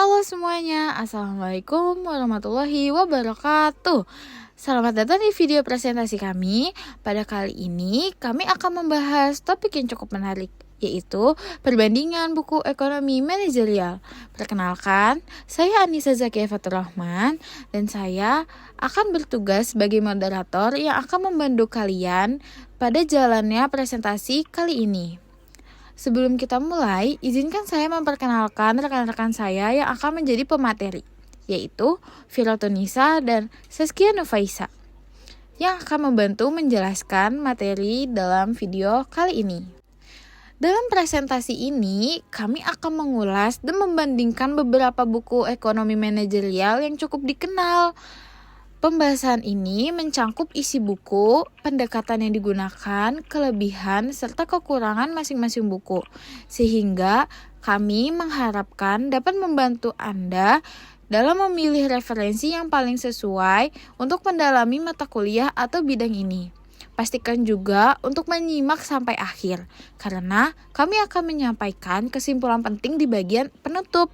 Halo semuanya, Assalamualaikum warahmatullahi wabarakatuh. Selamat datang di video presentasi kami. Pada kali ini kami akan membahas topik yang cukup menarik, yaitu perbandingan buku ekonomi manajerial. Perkenalkan, saya Anissa Zakia Fatur Rahman dan saya akan bertugas sebagai moderator yang akan membantu kalian pada jalannya presentasi kali ini. Sebelum kita mulai, izinkan saya memperkenalkan rekan-rekan saya yang akan menjadi pemateri, yaitu Firotunisa dan Saskia Nufaisa, yang akan membantu menjelaskan materi dalam video kali ini. Dalam presentasi ini, kami akan mengulas dan membandingkan beberapa buku ekonomi manajerial yang cukup dikenal. Pembahasan ini mencangkup isi buku, pendekatan yang digunakan, kelebihan, serta kekurangan masing-masing buku. Sehingga kami mengharapkan dapat membantu Anda dalam memilih referensi yang paling sesuai untuk mendalami mata kuliah atau bidang ini. Pastikan juga untuk menyimak sampai akhir, karena kami akan menyampaikan kesimpulan penting di bagian penutup.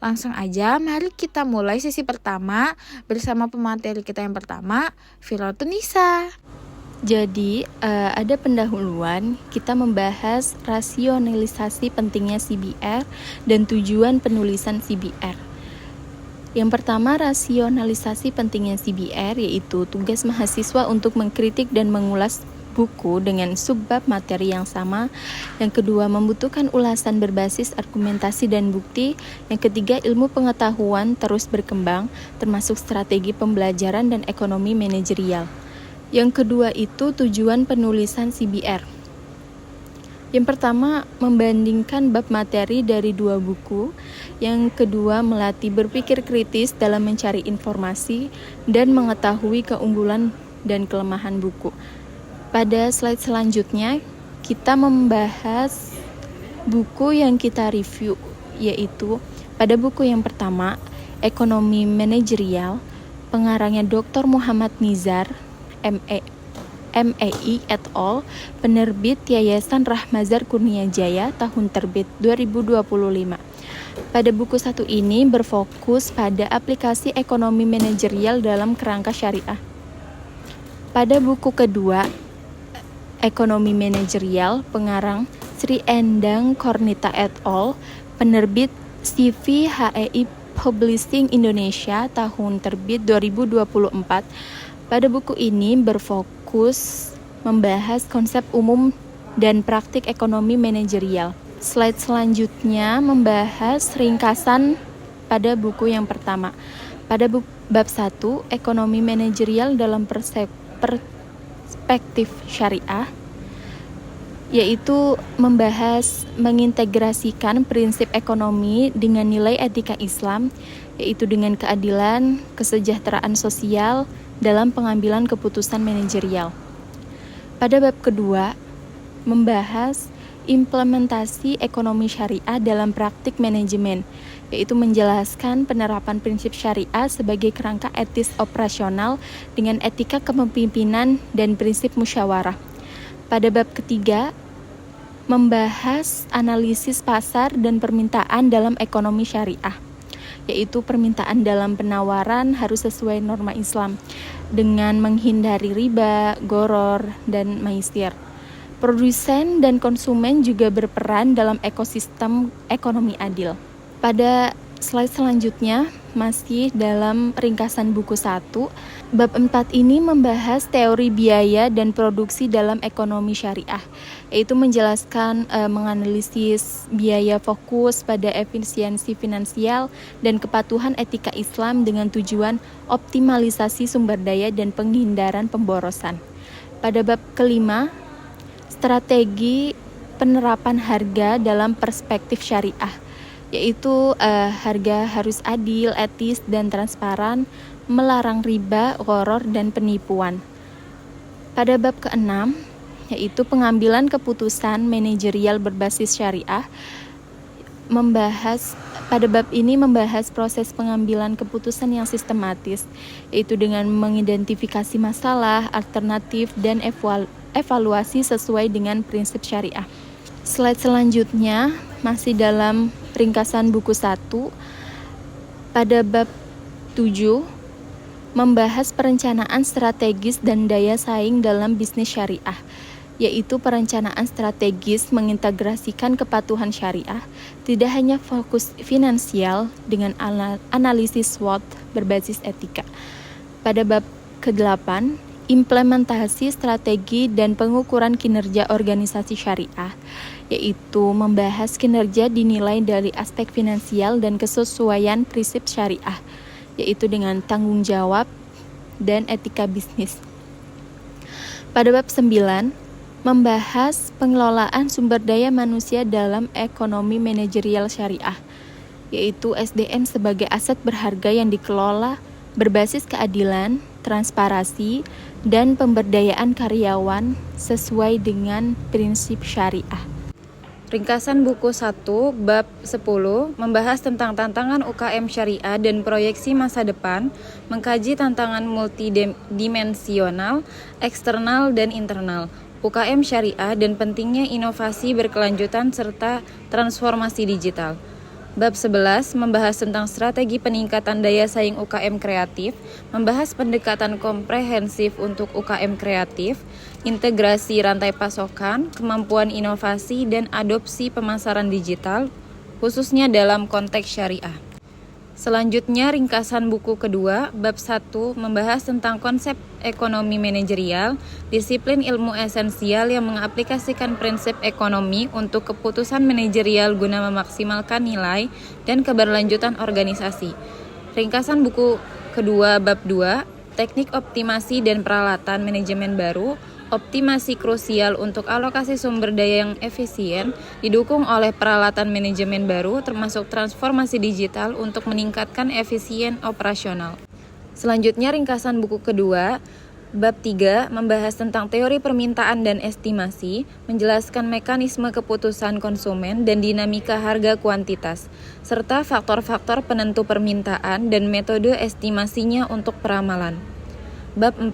Langsung aja, mari kita mulai sesi pertama bersama pemateri kita yang pertama, Firotunisa. Jadi, ada pendahuluan, kita membahas rasionalisasi pentingnya CBR dan tujuan penulisan CBR. Yang pertama, rasionalisasi pentingnya CBR, yaitu tugas mahasiswa untuk mengkritik dan mengulas buku dengan subbab materi yang sama. Yang kedua, membutuhkan ulasan berbasis argumentasi dan bukti. Yang ketiga, ilmu pengetahuan terus berkembang, termasuk strategi pembelajaran dan ekonomi manajerial. Yang kedua itu tujuan penulisan CBR. Yang pertama, membandingkan bab materi dari dua buku. Yang kedua, melatih berpikir kritis dalam mencari informasi dan mengetahui keunggulan dan kelemahan buku. Pada slide selanjutnya, kita membahas buku yang kita review, yaitu pada buku yang pertama, Ekonomi Manajerial, pengarangnya Dr. Muhammad Nizar, MEI et al., penerbit Yayasan Rahmazar Kurnia Jaya, tahun terbit 2025. Pada buku satu ini berfokus pada aplikasi ekonomi manajerial dalam kerangka syariah. Pada buku kedua, Ekonomi Manajerial, pengarang Sri Endang Kornita et al., penerbit CV HEI Publishing Indonesia, tahun terbit 2024. Pada buku ini berfokus membahas konsep umum dan praktik ekonomi manajerial. Slide selanjutnya membahas ringkasan pada buku yang pertama. Pada bab 1, Ekonomi Manajerial dalam perspektif syariah, yaitu membahas mengintegrasikan prinsip ekonomi dengan nilai etika Islam, yaitu dengan keadilan, kesejahteraan sosial dalam pengambilan keputusan manajerial. Pada bab kedua, membahas implementasi ekonomi syariah dalam praktik manajemen, yaitu menjelaskan penerapan prinsip syariah sebagai kerangka etis operasional dengan etika kepemimpinan dan prinsip musyawarah. Pada bab ketiga, membahas analisis pasar dan permintaan dalam ekonomi syariah, yaitu permintaan dalam penawaran harus sesuai norma Islam dengan menghindari riba, goror, dan maisir. Produsen dan konsumen juga berperan dalam ekosistem ekonomi adil. Pada slide selanjutnya, masih dalam ringkasan buku 1, bab 4 ini membahas teori biaya dan produksi dalam ekonomi syariah, yaitu menjelaskan menganalisis biaya fokus pada efisiensi finansial dan kepatuhan etika Islam dengan tujuan optimalisasi sumber daya dan penghindaran pemborosan. Pada bab kelima, strategi penerapan harga dalam perspektif syariah, yaitu harga harus adil, etis, dan transparan, melarang riba, gharar, dan penipuan. Pada bab ke-6, yaitu pengambilan keputusan manajerial berbasis syariah, pada bab ini membahas proses pengambilan keputusan yang sistematis, yaitu dengan mengidentifikasi masalah, alternatif, dan evaluasi sesuai dengan prinsip syariah. Slide selanjutnya masih dalam ringkasan buku 1, Pada bab 7 membahas perencanaan strategis dan daya saing dalam bisnis syariah, yaitu perencanaan strategis mengintegrasikan kepatuhan syariah, tidak hanya fokus finansial dengan analisis SWOT berbasis etika. Pada bab ke-8, implementasi strategi dan pengukuran kinerja organisasi syariah, yaitu membahas kinerja dinilai dari aspek finansial dan kesesuaian prinsip syariah, yaitu dengan tanggung jawab dan etika bisnis. Pada bab 9, membahas pengelolaan sumber daya manusia dalam ekonomi manajerial syariah, yaitu SDM sebagai aset berharga yang dikelola berbasis keadilan, transparansi, dan pemberdayaan karyawan sesuai dengan prinsip syariah. Ringkasan buku 1, bab 10, membahas tentang tantangan UKM syariah dan proyeksi masa depan, mengkaji tantangan multidimensional, eksternal dan internal, UKM syariah dan pentingnya inovasi berkelanjutan serta transformasi digital. Bab 11 membahas tentang strategi peningkatan daya saing UKM kreatif, membahas pendekatan komprehensif untuk UKM kreatif, integrasi rantai pasokan, kemampuan inovasi dan adopsi pemasaran digital, khususnya dalam konteks syariah. Selanjutnya ringkasan buku kedua, bab 1 membahas tentang konsep ekonomi manajerial, disiplin ilmu esensial yang mengaplikasikan prinsip ekonomi untuk keputusan manajerial guna memaksimalkan nilai dan keberlanjutan organisasi. Ringkasan buku kedua bab 2, teknik optimasi dan peralatan manajemen baru, optimasi krusial untuk alokasi sumber daya yang efisien, didukung oleh peralatan manajemen baru termasuk transformasi digital untuk meningkatkan efisien operasional. Selanjutnya ringkasan buku kedua, bab 3 membahas tentang teori permintaan dan estimasi, menjelaskan mekanisme keputusan konsumen dan dinamika harga kuantitas, serta faktor-faktor penentu permintaan dan metode estimasinya untuk peramalan. Bab 4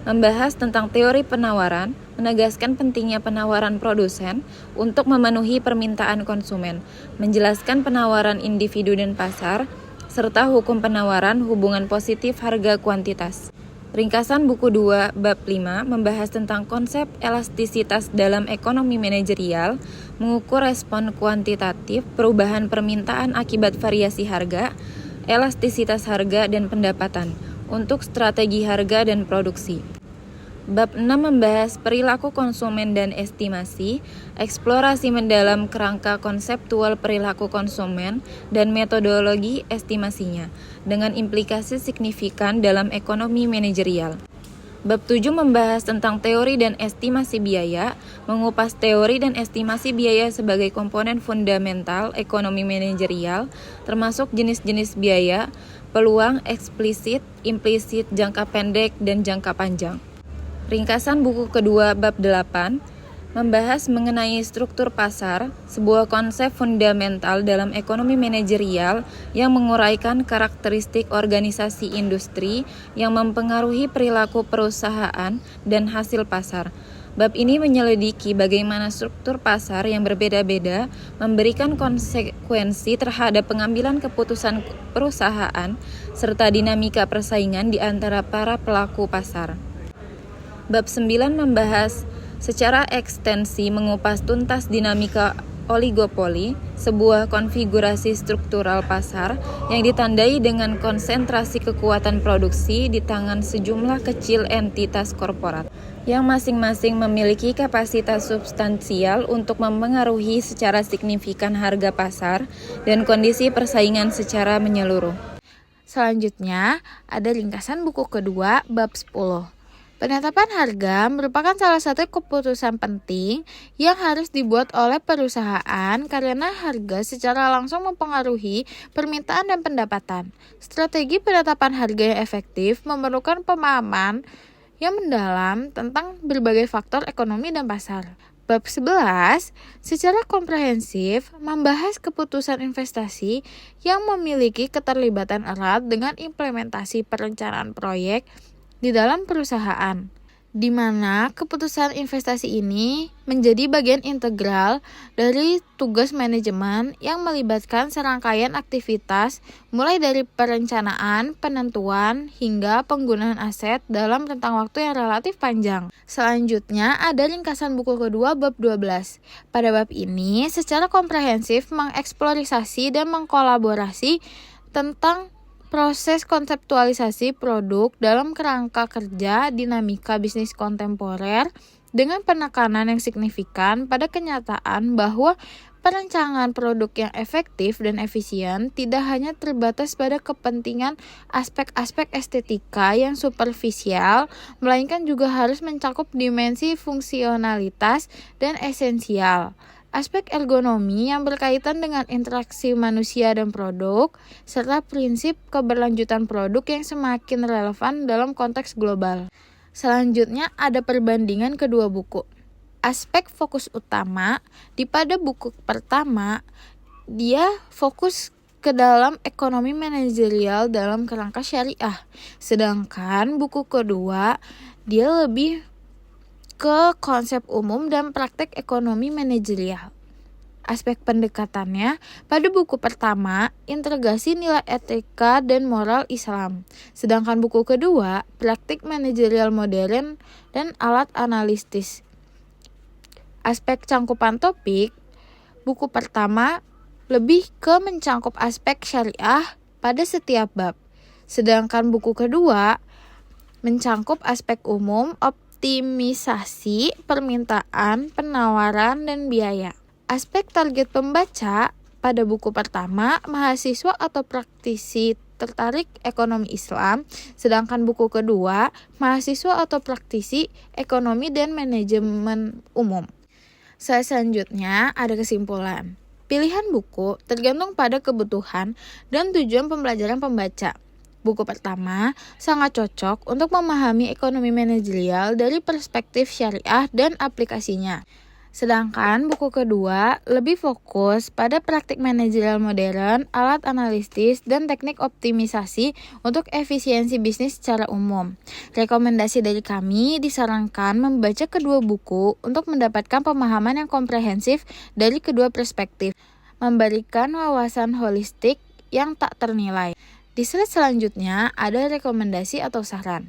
membahas tentang teori penawaran, menegaskan pentingnya penawaran produsen untuk memenuhi permintaan konsumen, menjelaskan penawaran individu dan pasar, serta hukum penawaran hubungan positif harga kuantitas. Ringkasan buku 2 bab 5 membahas tentang konsep elastisitas dalam ekonomi manajerial, mengukur respon kuantitatif perubahan permintaan akibat variasi harga, elastisitas harga dan pendapatan untuk strategi harga dan produksi. Bab 6 membahas perilaku konsumen dan estimasi, eksplorasi mendalam kerangka konseptual perilaku konsumen dan metodologi estimasinya, dengan implikasi signifikan dalam ekonomi manajerial. Bab 7 membahas tentang teori dan estimasi biaya, mengupas teori dan estimasi biaya sebagai komponen fundamental ekonomi manajerial, termasuk jenis-jenis biaya, peluang eksplisit, implisit, jangka pendek, dan jangka panjang. Ringkasan buku kedua bab 8 membahas mengenai struktur pasar, sebuah konsep fundamental dalam ekonomi manajerial yang menguraikan karakteristik organisasi industri yang mempengaruhi perilaku perusahaan dan hasil pasar. Bab ini menyelidiki bagaimana struktur pasar yang berbeda-beda memberikan konsekuensi terhadap pengambilan keputusan perusahaan serta dinamika persaingan di antara para pelaku pasar. Bab 9 membahas secara ekstensi mengupas tuntas dinamika oligopoli, sebuah konfigurasi struktural pasar yang ditandai dengan konsentrasi kekuatan produksi di tangan sejumlah kecil entitas korporat, yang masing-masing memiliki kapasitas substansial untuk mempengaruhi secara signifikan harga pasar dan kondisi persaingan secara menyeluruh. Selanjutnya, ada ringkasan buku kedua bab 10. Penetapan harga merupakan salah satu keputusan penting yang harus dibuat oleh perusahaan karena harga secara langsung mempengaruhi permintaan dan pendapatan. Strategi penetapan harga yang efektif memerlukan pemahaman yang mendalam tentang berbagai faktor ekonomi dan pasar. Bab 11 secara komprehensif membahas keputusan investasi yang memiliki keterlibatan erat dengan implementasi perencanaan proyek di dalam perusahaan. di mana keputusan investasi ini menjadi bagian integral dari tugas manajemen yang melibatkan serangkaian aktivitas mulai dari perencanaan, penentuan, hingga penggunaan aset dalam rentang waktu yang relatif panjang. Selanjutnya ada ringkasan buku kedua bab 12. Pada bab ini secara komprehensif mengeksplorasi dan mengkolaborasi tentang proses konseptualisasi produk dalam kerangka kerja dinamika bisnis kontemporer dengan penekanan yang signifikan pada kenyataan bahwa perancangan produk yang efektif dan efisien tidak hanya terbatas pada kepentingan aspek-aspek estetika yang superficial, melainkan juga harus mencakup dimensi fungsionalitas dan esensial. Aspek ergonomi yang berkaitan dengan interaksi manusia dan produk, serta prinsip keberlanjutan produk yang semakin relevan dalam konteks global. Selanjutnya ada perbandingan kedua buku. Aspek fokus utama di pada buku pertama, dia fokus ke dalam ekonomi manajerial dalam kerangka syariah. Sedangkan buku kedua, dia lebih ke konsep umum dan praktek ekonomi manajerial. Aspek pendekatannya pada buku pertama, integrasi nilai etika dan moral Islam. Sedangkan buku kedua, praktik manajerial modern dan alat analitis. Aspek cangkupan topik, buku pertama lebih ke mencangkup aspek syariah pada setiap bab. Sedangkan buku kedua mencangkup aspek umum, optimisasi, permintaan, penawaran, dan biaya. Aspek target pembaca pada buku pertama, mahasiswa atau praktisi tertarik ekonomi Islam, sedangkan buku kedua, mahasiswa atau praktisi ekonomi dan manajemen umum. Selanjutnya ada kesimpulan. Pilihan buku tergantung pada kebutuhan dan tujuan pembelajaran pembaca. Buku pertama sangat cocok untuk memahami ekonomi manajerial dari perspektif syariah dan aplikasinya. Sedangkan buku kedua lebih fokus pada praktik manajerial modern, alat analitis, dan teknik optimisasi untuk efisiensi bisnis secara umum. Rekomendasi dari kami disarankan membaca kedua buku untuk mendapatkan pemahaman yang komprehensif dari kedua perspektif, memberikan wawasan holistik yang tak ternilai. Di slide selanjutnya ada rekomendasi atau saran.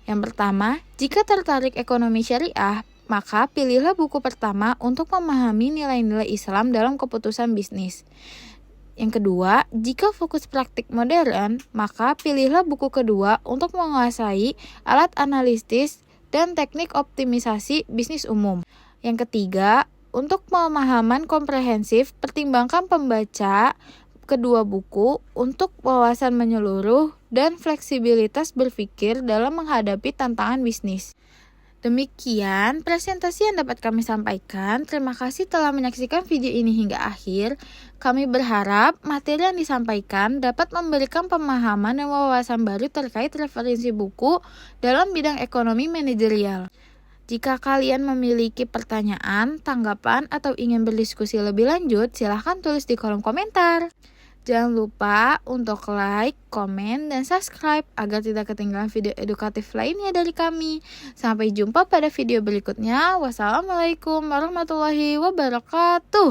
Yang pertama, jika tertarik ekonomi syariah, maka pilihlah buku pertama untuk memahami nilai-nilai Islam dalam keputusan bisnis. Yang kedua, jika fokus praktik modern, maka pilihlah buku kedua untuk menguasai alat analitis dan teknik optimisasi bisnis umum. Yang ketiga, untuk pemahaman komprehensif, pertimbangkan pembaca kedua buku untuk wawasan menyeluruh dan fleksibilitas berpikir dalam menghadapi tantangan bisnis. Demikian presentasi yang dapat kami sampaikan. Terima kasih telah menyaksikan video ini hingga akhir. Kami berharap materi yang disampaikan dapat memberikan pemahaman dan wawasan baru terkait referensi buku dalam bidang ekonomi manajerial. Jika kalian memiliki pertanyaan, tanggapan, atau ingin berdiskusi lebih lanjut, silahkan tulis di kolom komentar. Jangan lupa untuk like, komen, dan subscribe agar tidak ketinggalan video edukatif lainnya dari kami. Sampai jumpa pada video berikutnya. Wassalamualaikum warahmatullahi wabarakatuh.